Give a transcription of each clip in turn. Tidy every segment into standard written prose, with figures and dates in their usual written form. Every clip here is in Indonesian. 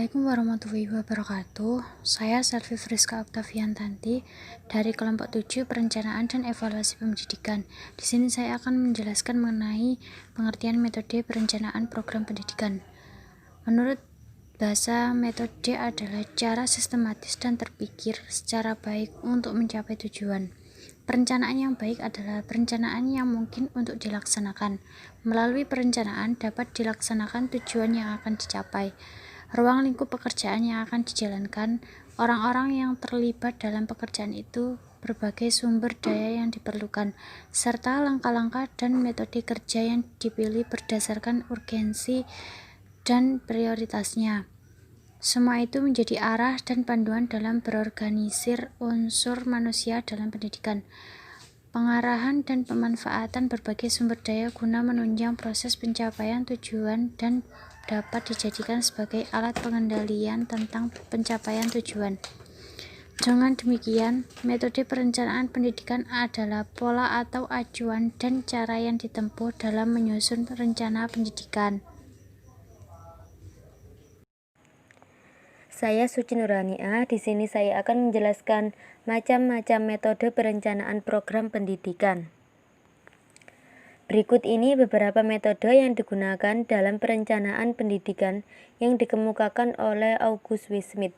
Assalamualaikum warahmatullahi wabarakatuh. Saya Selvi Friska Oktaviantanti dari kelompok 7 Perencanaan dan Evaluasi Pendidikan. Di sini saya akan menjelaskan mengenai pengertian metode perencanaan program pendidikan. Menurut bahasa, metode adalah cara sistematis dan terpikir secara baik untuk mencapai tujuan. Perencanaan yang baik adalah perencanaan yang mungkin untuk dilaksanakan. Melalui perencanaan dapat dilaksanakan tujuan yang akan dicapai, ruang lingkup pekerjaan yang akan dijalankan, orang-orang yang terlibat dalam pekerjaan itu, berbagai sumber daya yang diperlukan, serta langkah-langkah dan metode kerja yang dipilih berdasarkan urgensi dan prioritasnya. Semua itu menjadi arah dan panduan dalam berorganisir unsur manusia dalam pendidikan. Pengarahan dan pemanfaatan berbagai sumber daya guna menunjang proses pencapaian tujuan dan dapat dijadikan sebagai alat pengendalian tentang pencapaian tujuan. Dengan demikian, metode perencanaan pendidikan adalah pola atau acuan dan cara yang ditempuh dalam menyusun rencana pendidikan. Saya Suci Nurhania. Di sini saya akan menjelaskan macam-macam metode perencanaan program pendidikan. Berikut ini beberapa metode yang digunakan dalam perencanaan pendidikan yang dikemukakan oleh August W. Smith,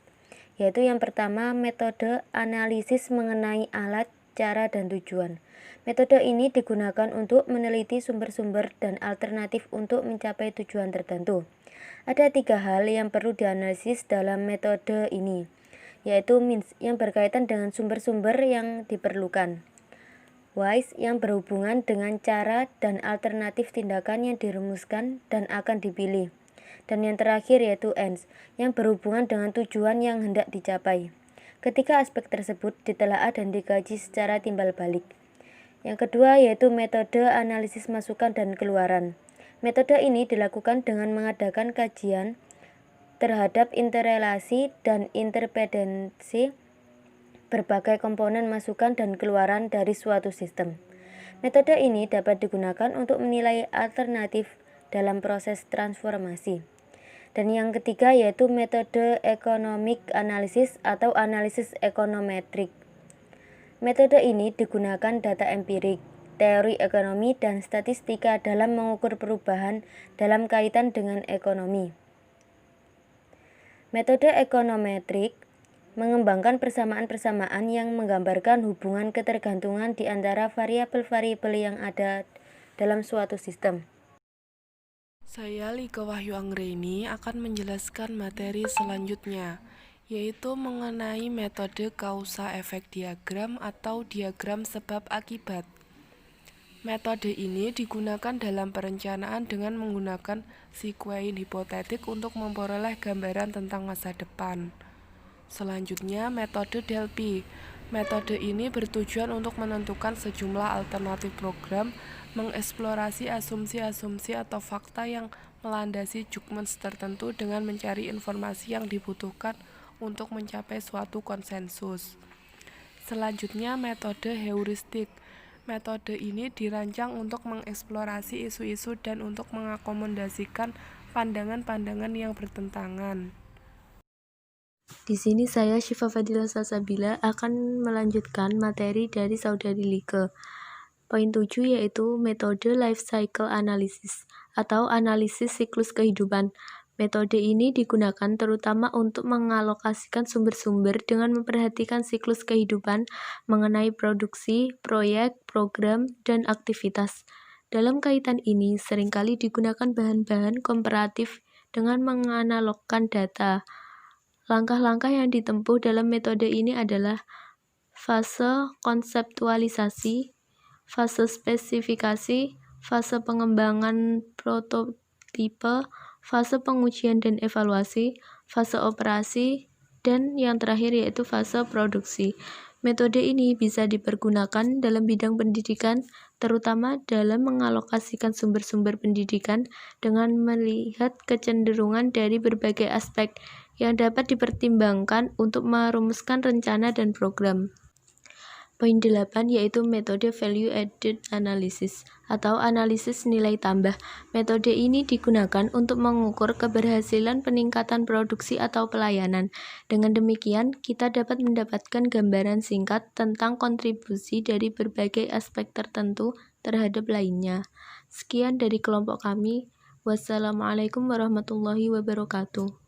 yaitu yang pertama, metode analisis mengenai alat, cara, dan tujuan. Metode ini digunakan untuk meneliti sumber-sumber dan alternatif untuk mencapai tujuan tertentu. Ada 3 hal yang perlu dianalisis dalam metode ini, yaitu means yang berkaitan dengan sumber-sumber yang diperlukan, whys yang berhubungan dengan cara dan alternatif tindakan yang dirumuskan dan akan dipilih, dan yang terakhir yaitu ends yang berhubungan dengan tujuan yang hendak dicapai. Ketiga aspek tersebut ditelaah dan dikaji secara timbal balik. Yang kedua yaitu metode analisis masukan dan keluaran. Metode ini dilakukan dengan mengadakan kajian terhadap interrelasi dan interdependensi berbagai komponen masukan dan keluaran dari suatu sistem. Metode ini dapat digunakan untuk menilai alternatif dalam proses transformasi. Dan yang ketiga yaitu metode economic analysis atau analisis ekonometrik. Metode ini digunakan data empirik, teori ekonomi, dan statistika dalam mengukur perubahan dalam kaitan dengan ekonomi. Metode ekonometrik mengembangkan persamaan-persamaan yang menggambarkan hubungan ketergantungan di antara variabel-variabel yang ada dalam suatu sistem. Saya Lika Wahyu Anggreni akan menjelaskan materi selanjutnya, yaitu mengenai metode kausa efek diagram atau diagram sebab akibat. Metode ini digunakan dalam perencanaan dengan menggunakan sequein hipotetik untuk memperoleh gambaran tentang masa depan. Selanjutnya, metode Delphi. Metode ini bertujuan untuk menentukan sejumlah alternatif program, mengeksplorasi asumsi-asumsi atau fakta yang melandasi judgement tertentu dengan mencari informasi yang dibutuhkan untuk mencapai suatu konsensus. Selanjutnya, metode heuristik. Metode ini dirancang untuk mengeksplorasi isu-isu dan untuk mengakomodasikan pandangan-pandangan yang bertentangan. Di sini saya Syifa Fadila Salsabila akan melanjutkan materi dari Saudari Like. Poin 7 yaitu metode life cycle analysis atau analisis siklus kehidupan. Metode ini digunakan terutama untuk mengalokasikan sumber-sumber dengan memperhatikan siklus kehidupan mengenai produksi, proyek, program, dan aktivitas. Dalam kaitan ini, seringkali digunakan bahan-bahan komparatif dengan menganalogkan data. Langkah-langkah yang ditempuh dalam metode ini adalah fase konseptualisasi, fase spesifikasi, fase pengembangan prototipe, fase pengujian dan evaluasi, fase operasi, dan yang terakhir yaitu fase produksi. Metode ini bisa dipergunakan dalam bidang pendidikan, terutama dalam mengalokasikan sumber-sumber pendidikan dengan melihat kecenderungan dari berbagai aspek yang dapat dipertimbangkan untuk merumuskan rencana dan program. Poin 8 yaitu metode value added analysis atau analisis nilai tambah. Metode ini digunakan untuk mengukur keberhasilan peningkatan produksi atau pelayanan. Dengan demikian, kita dapat mendapatkan gambaran singkat tentang kontribusi dari berbagai aspek tertentu terhadap lainnya. Sekian dari kelompok kami. Wassalamualaikum warahmatullahi wabarakatuh.